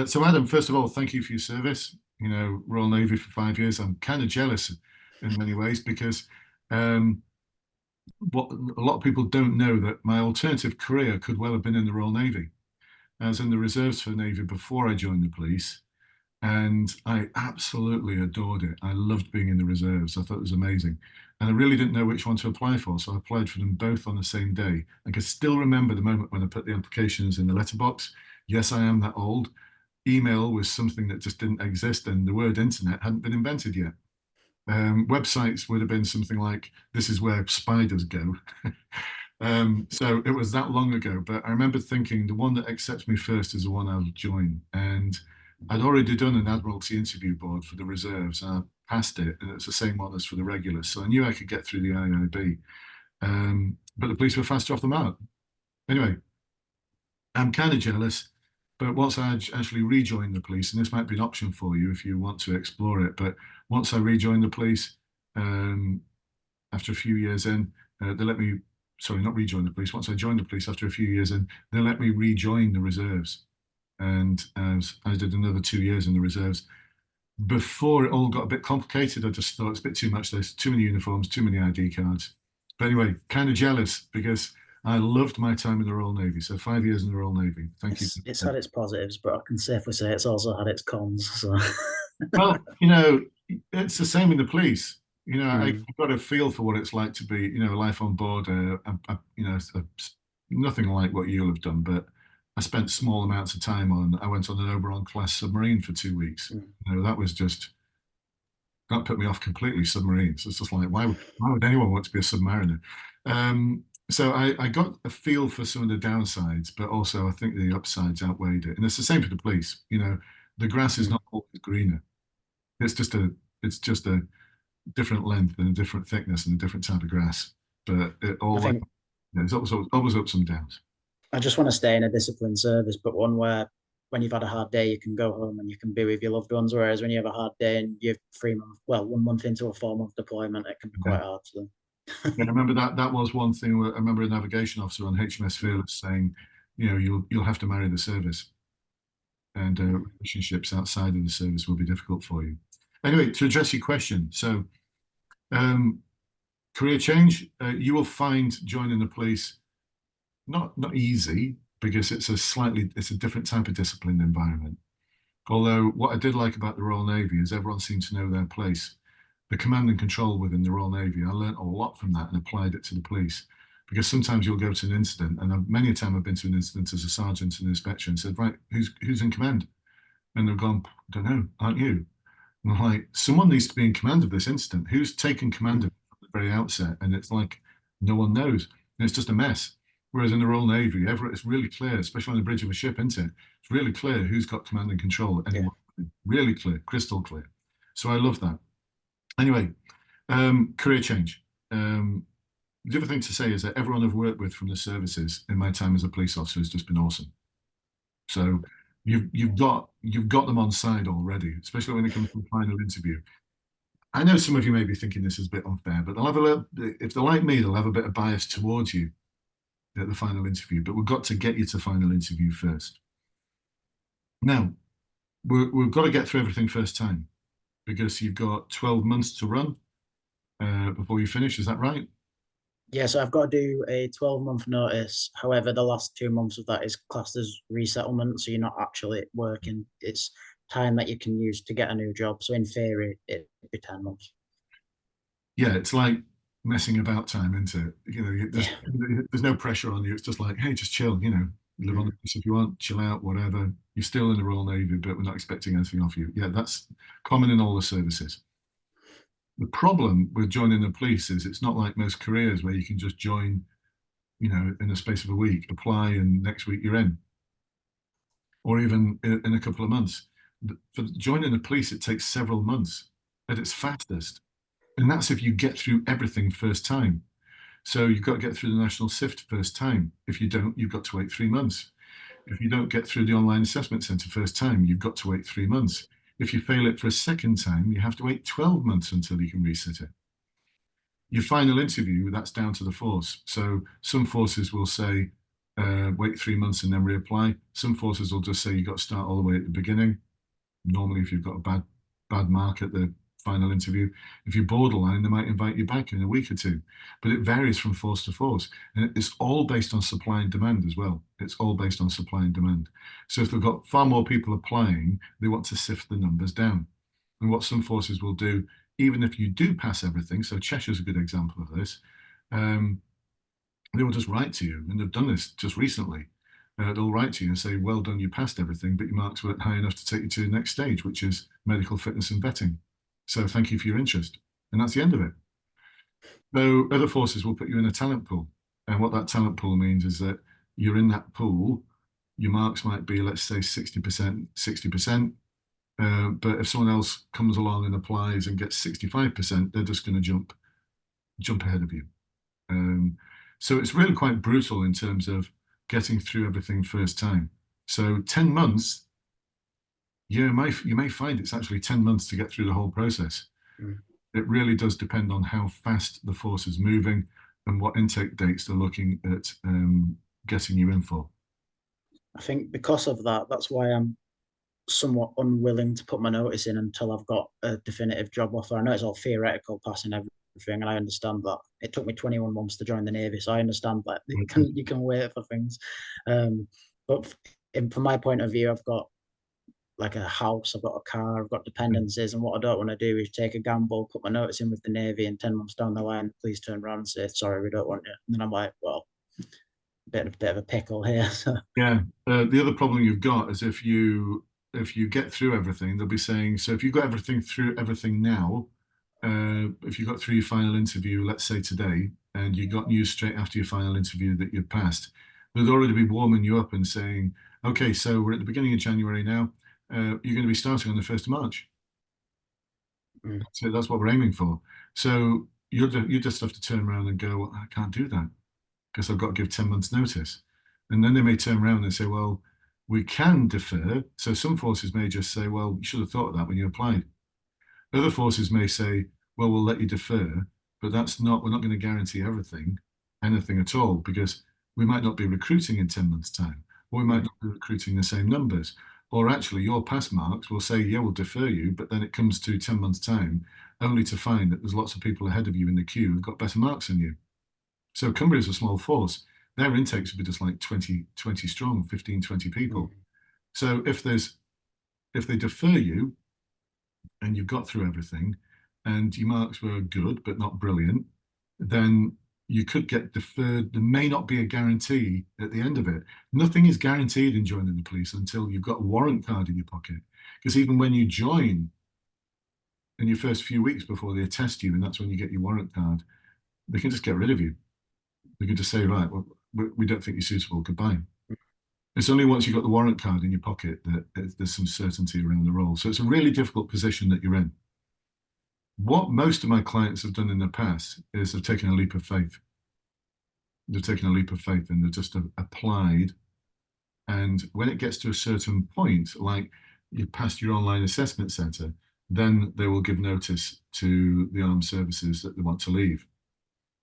So Adam, first of all, thank you for your service. Royal Navy for 5 years. I'm kind of jealous in many ways because um, what a lot of people don't know that my alternative career could well have been in the Royal Navy. I was in the reserves for the Navy before I joined the police, and I absolutely adored it. I loved being in the reserves. I thought it was amazing. And I really didn't know which one to apply for, so I applied for them both on the same day. I can still remember the moment when I put the applications in the letterbox. Yes, I am that old. Email was something that just didn't exist, and the word internet hadn't been invented yet. Websites would have been something like, "This is where spiders go." So it was that long ago, but I remember thinking the one that accepts me first is the one I'll join. And I'd already done an Admiralty interview board for the reserves, and I passed it, and it's the same one as for the regulars. So I knew I could get through the IIB. But the police were faster off the mark. Anyway, I'm kind of jealous, but once I actually rejoined the police, and this might be an option for you if you want to explore it, but once I rejoined the police, um, after a few years in, they let me, sorry, not rejoin the police. Once I joined the police after a few years in, they let me rejoin the reserves. And I did another 2 years in the reserves. Before it all got a bit complicated, I just thought it's a bit too much. There's too many uniforms, too many ID cards. But anyway, kind of jealous because I loved my time in the Royal Navy. So 5 years in the Royal Navy. Thank you. It's had its positives, but I can safely say it's also had its cons. So, Well, it's the same in the police. I've mm, got a feel for what it's like to be, life on board. Nothing like what you'll have done, but I spent small amounts of time I went on an Oberon class submarine for 2 weeks. mm. That put me off completely, submarines. It's just like, why would anyone want to be a submariner? So I got a feel for some of the downsides, but also I think the upsides outweighed it. And it's the same for the police. The grass is Mm. not always greener. It's just a different length and a different thickness and a different type of grass. But I think there's always ups and downs. I just want to stay in a disciplined service, but one where when you've had a hard day, you can go home and you can be with your loved ones. Whereas when you have a hard day and you're 3 months, well, 1 month into a 4 month deployment, it can be Yeah. quite hard to them. And I remember that was one thing where I remember a navigation officer on HMS Fearless saying, you'll have to marry the service, and Mm. relationships outside of the service will be difficult for you. Anyway, to address your question, so um, career change, you will find joining the police not easy because it's a different type of disciplined environment. Although what I did like about the Royal Navy is everyone seemed to know their place. The command and control within the Royal Navy, I learned a lot from that and applied it to the police. Because sometimes you'll go to an incident, and many a time I've been to an incident as a sergeant and inspector and said, right, who's in command? And they've gone, don't know, aren't you? And I'm like, someone needs to be in command of this incident. Who's taken command of Mm. it from the very outset? And it's like no one knows. And it's just a mess. Whereas in the Royal Navy, it's really clear, especially on the bridge of a ship, isn't it? It's really clear who's got command and control at any Yeah. one time. Really clear, crystal clear. So I love that. Anyway, career change. The other thing to say is that everyone I've worked with from the services in my time as a police officer has just been awesome. So you've got them on side already, especially when it comes to the final interview. I know some of you may be thinking this is a bit unfair, but they'll have a little, if they're like me, they'll have a bit of bias towards you at the final interview. But we've got to get you to final interview first. Now, we've got to get through everything first time because you've got 12 months to run before you finish. Is that right? Yeah, so I've got to do a 12-month notice. However, the last 2 months of that is classed as resettlement, so you're not actually working. It's time that you can use to get a new job. So in theory, it'd be 10 months. Yeah, it's like messing about time, isn't it? Yeah. There's no pressure on you. It's just like, hey, just chill. Live on the Mm. beach if you want, chill out, whatever. You're still in the Royal Navy, but we're not expecting anything of you. Yeah, that's common in all the services. The problem with joining the police is it's not like most careers where you can just join, in the space of a week, apply, and next week you're in, or even in a couple of months. For joining the police, it takes several months at its fastest. And that's if you get through everything first time. So you've got to get through the national SIFT first time. If you don't, you've got to wait 3 months. If you don't get through the online assessment centre first time, you've got to wait 3 months. If you fail it for a second time, you have to wait 12 months until you can resit it. Your final interview, that's down to the force. So some forces will say, wait 3 months and then reapply. Some forces will just say you've got to start all the way at the beginning. Normally, if you've got a bad mark at the final interview, if you're borderline, they might invite you back in a week or two. But it varies from force to force. And it's all based on supply and demand as well. It's all based on supply and demand. So if they've got far more people applying, they want to sift the numbers down. And what some forces will do, even if you do pass everything, so Cheshire's a good example of this, um, they will just write to you, and they've done this just recently. They'll write to you and say, well done, you passed everything, but your marks weren't high enough to take you to the next stage, which is medical fitness and vetting. So thank you for your interest. And that's the end of it. So other forces will put you in a talent pool. And what that talent pool means is that you're in that pool, your marks might be, let's say, 60%, 60%. But if someone else comes along and applies and gets 65%, they're just going to jump ahead of you. Um, so it's really quite brutal in terms of getting through everything first time. So 10 months, you may find it's actually 10 months to get through the whole process. Mm. It really does depend on how fast the force is moving and what intake dates they're looking at getting you in for. I think because of that, that's why I'm somewhat unwilling to put my notice in until I've got a definitive job offer. I know it's all theoretical, passing everything, and I understand that. It took me 21 months to join the Navy, so I understand that you can wait for things. But from my point of view, I've got like a house, I've got a car, I've got dependencies, and what I don't want to do is take a gamble, put my notice in with the Navy, and 10 months down the line, please turn around and say, sorry, we don't want you. And then I'm like, well, bit of a pickle here. So. Yeah. The other problem you've got is if you get through everything, they'll be saying, so if you got everything through everything now, if you got through your final interview, let's say today, and you got news straight after your final interview that you'd passed, they'd already be warming you up and saying, okay, so we're at the beginning of January now. You're going to be starting on the 1st of March. Mm. So that's what we're aiming for. So you just have to turn around and go, well, I can't do that because I've got to give 10 months notice. And then they may turn around and say, well, we can defer. So some forces may just say, well, you should have thought of that when you applied. Other forces may say, well, we'll let you defer, but we're not going to guarantee anything at all, because we might not be recruiting in 10 months' time, or we might Mm. not be recruiting the same numbers. Or actually, your pass marks will say, yeah, we'll defer you, but then it comes to 10 months' time, only to find that there's lots of people ahead of you in the queue who've got better marks than you. So Cumbria is a small force. Their intakes would be just like 20 strong, 15, 20 Mm. people. So if they defer you and you've got through everything and your marks were good but not brilliant, then you could get deferred. There may not be a guarantee at the end of it. Nothing is guaranteed in joining the police until you've got a warrant card in your pocket. Because even when you join in your first few weeks before they attest you, and that's when you get your warrant card, they can just get rid of you. They can just say, right, well, we don't think you're suitable. Goodbye. It's only once you've got the warrant card in your pocket that there's some certainty around the role. So it's a really difficult position that you're in. What most of my clients have done in the past is they've taken a leap of faith. They've taken a leap of faith and they've just applied. And when it gets to a certain point, like you passed your online assessment centre, then they will give notice to the armed services that they want to leave.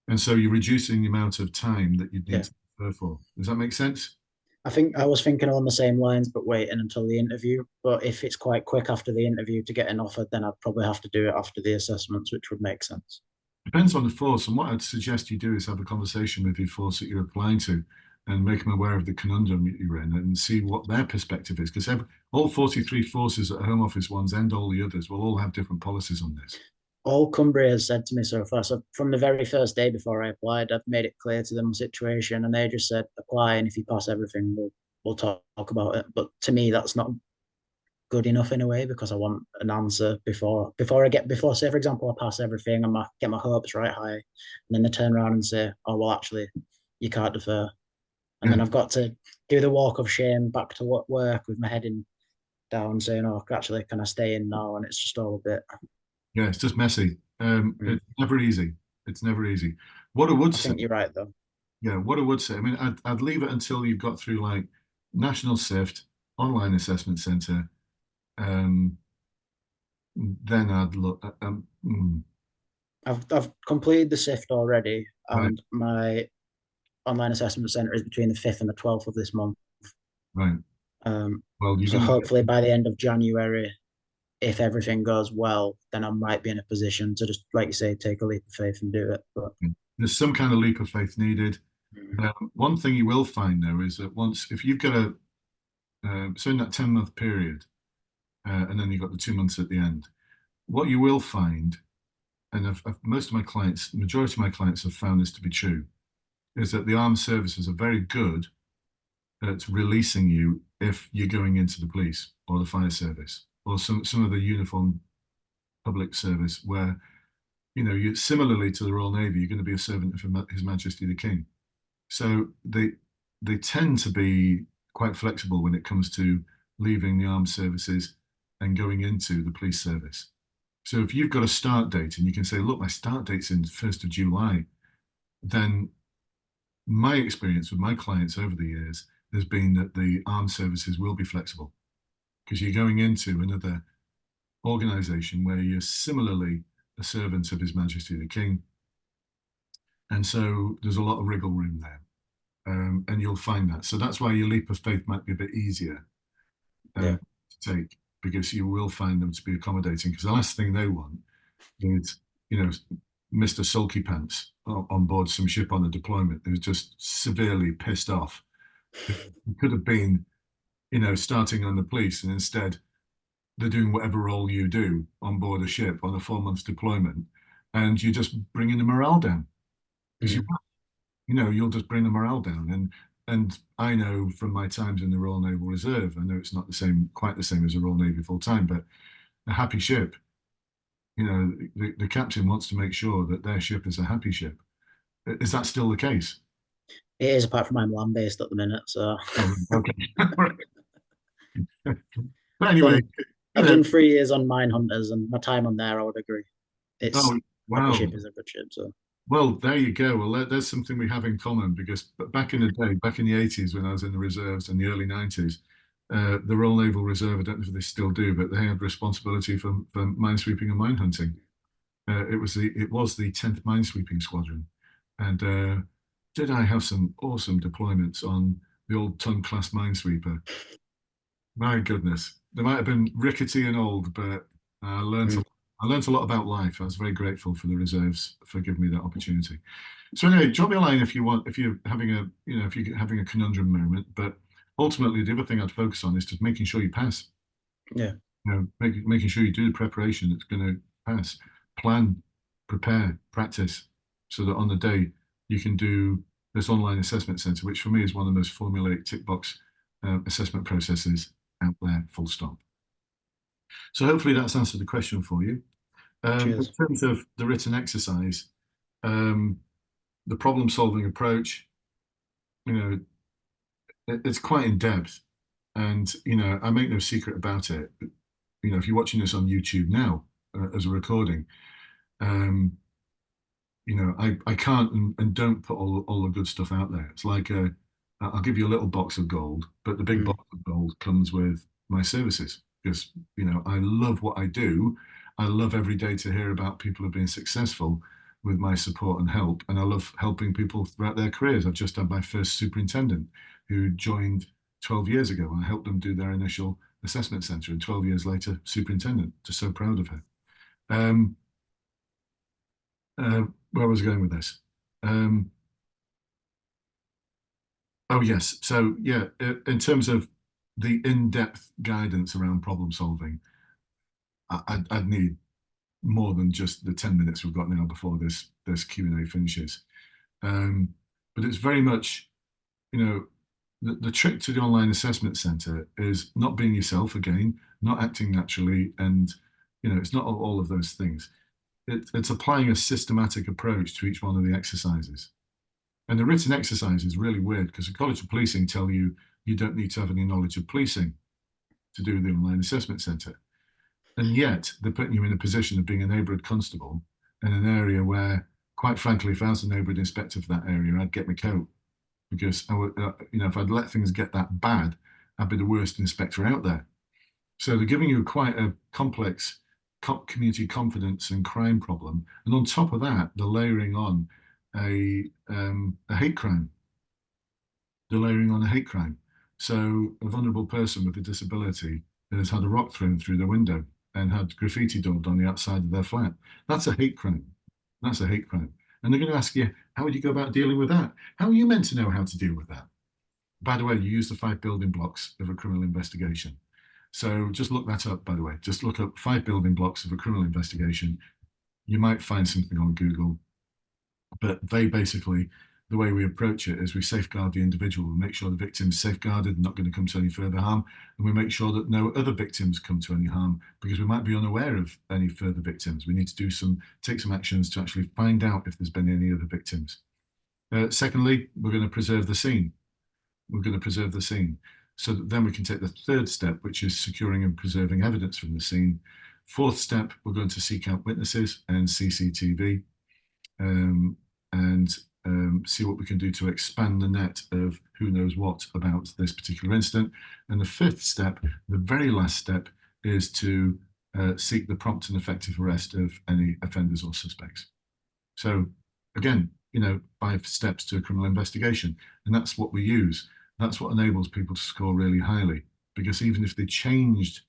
And so you're reducing the amount of time that you'd need Yeah. to prepare for. Does that make sense? I think I was thinking along the same lines, but waiting until the interview. But if it's quite quick after the interview to get an offer, then I'd probably have to do it after the assessments, which would make sense. Depends on the force. And what I'd suggest you do is have a conversation with your force that you're applying to and make them aware of the conundrum you're in and see what their perspective is. Because all 43 forces at Home Office ones and all the others will all have different policies on this. All Cumbria has said to me so far, so from the very first day before I applied, I've made it clear to them the situation, and they just said apply, and if you pass everything, we'll talk about it. But to me, that's not good enough in a way, because I want an answer before say for example I pass everything and get my hopes right high, and then they turn around and say, oh well, actually you can't defer, and Yeah, then I've got to do the walk of shame back to work with my head in down, saying, oh actually can I stay in now, and it's just all a bit. yeah, it's just messy. Mm. It's never easy. It's never easy. What I would I say, think you're right though. yeah, what I would say, I mean, I'd leave it until you've got through like National SIFT, Online Assessment Centre, um, then I'd look. I've completed the sift already, Right, and my online assessment centre is between the 5th and the 12th of this month. Right. Um, Well, you're so going to hopefully get. by the end of January, if everything goes well, then I might be in a position to just, like you say, take a leap of faith and do it. But There's some kind of leap of faith needed. mm, One thing you will find though is that if you've got so in that 10-month period, and then you've got the 2 months at the end, what you will find, and most of my clients, the majority of my clients have found this to be true, is that the armed services are very good at releasing you if you're going into the police or the fire service or some of the uniformed public service where, you similarly to the Royal Navy, you're going to be a servant of His Majesty the King. So they tend to be quite flexible when it comes to leaving the armed services and going into the police service. So if you've got a start date and you can say, look, my start date's in 1st of July, then my experience with my clients over the years has been that the armed services will be flexible because you're going into another organization where you're similarly a servant of His Majesty the King. And so there's a lot of wriggle room there. And you'll find that. So that's why your leap of faith might be a bit easier yeah, to take because you will find them to be accommodating. Because the last thing they want is, you know, Mr. Sulky Pants on board some ship on a deployment who's just severely pissed off. He could have been, starting on the police, and instead they're doing whatever role you do on board a ship on a 4 month deployment, and you're just bringing the morale down because mm, you'll just bring the morale down. And I know from my times in the Royal Naval Reserve, I know it's not quite the same as the Royal Navy full time, but a happy ship, the captain wants to make sure that their ship is a happy ship. Is that still the case? it is. Apart from I'm land based at the minute, so Oh, okay. But I've anyway, done you I've know, done 3 years on mine hunters, and my time on there, I would agree. It's oh, happy wow. ship is a good ship. So Well, there you go. Well, there's something we have in common because back in the day, back in the 80s when I was in the reserves and the early 90s, the Royal Naval Reserve, I don't know if they still do, but they had responsibility for minesweeping and mine hunting. It was the 10th Minesweeping Squadron. And did I have some awesome deployments on the old Ton class minesweeper? My goodness, they might have been rickety and old, but I learned a, mm, I learned a lot about life. I was very grateful for the reserves for giving me that opportunity. So anyway, drop me a line if you want, if you're having if you're having a conundrum moment. But ultimately, the other thing I'd focus on is just making sure you pass. yeah, Making sure you do the preparation that's going to pass. Plan, prepare, practice, so that on the day you can do this online assessment center, which for me is one of the most formulaic tick box assessment processes out there. Full stop. So hopefully that's answered the question for you. In cheers. terms of the written exercise, um, the problem solving approach, you know, it's quite in depth. And, I make no secret about it. But, if you're watching this on YouTube now as a recording, um, I can't and don't put all the good stuff out there. It's like I'll give you a little box of gold, but the big Mm, box of gold comes with my services because, I love what I do. I love every day to hear about people who have been successful with my support and help. And I love helping people throughout their careers. I've just had my first superintendent who joined 12 years ago. I helped them do their initial assessment center, and 12 years later, superintendent. Just so proud of her. Um, uh, where was I going with this? Um, oh, yes. So, yeah, in terms of the in-depth guidance around problem solving, I'd need more than just the 10 minutes we've got now before this Q&A finishes. Um, but it's very much, the trick to the online assessment center is not being yourself again, not acting naturally, and, it's not all of those things. It's applying a systematic approach to each one of the exercises. And the written exercise is really weird because the College of Policing tell you you don't need to have any knowledge of policing to do the online assessment centre. And yet they're putting you in a position of being a neighbourhood constable in an area where, quite frankly, if I was a neighbourhood inspector for that area, I'd get my coat because I would, if I'd let things get that bad, I'd be the worst inspector out there. So they're giving you quite a complex community confidence and crime problem, and on top of that, they're layering on a hate crime. delayering on a hate crime. So a vulnerable person with a disability has had a rock thrown through their window and had graffiti daubed on the outside of their flat. That's a hate crime. That's a hate crime. And they're going to ask you, how would you go about dealing with that? How are you meant to know how to deal with that? By the way, you use the 5 building blocks of a criminal investigation. So just look that up, by the way. Just look up 5 building blocks of a criminal investigation. You might find something on Google, but they basically, the way we approach it is we safeguard the individual, we make sure the victim's safeguarded, not going to come to any further harm, and we make sure that no other victims come to any harm because we might be unaware of any further victims. We need to take some actions to actually find out if there's been any other victims. Secondly, we're going to preserve the scene. We're going to preserve the scene so that then we can take the third step, which is securing and preserving evidence from the scene. Fourth step, we're going to seek out witnesses and CCTV. And see what we can do to expand the net of who knows what about this particular incident. And the fifth step, the very last step, is to seek the prompt and effective arrest of any offenders or suspects. So again, 5 steps to a criminal investigation. And that's what we use. That's what enables people to score really highly. Because even if they changed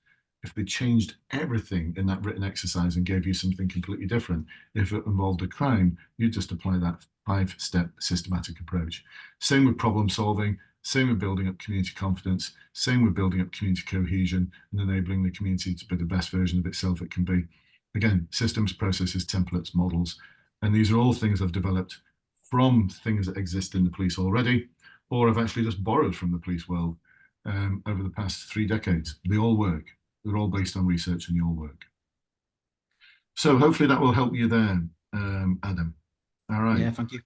everything in that written exercise and gave you something completely different, if it involved a crime, you just apply that 5-step systematic approach. Same with problem solving, same with building up community confidence, same with building up community cohesion and enabling the community to be the best version of itself it can be. Again, systems, processes, templates, models, and these are all things I've developed from things that exist in the police already, or I've actually just borrowed from the police world over the past 3 decades. They all work. They're all based on research and they all work. So hopefully that will help you there, Adam. All right. Yeah, thank you.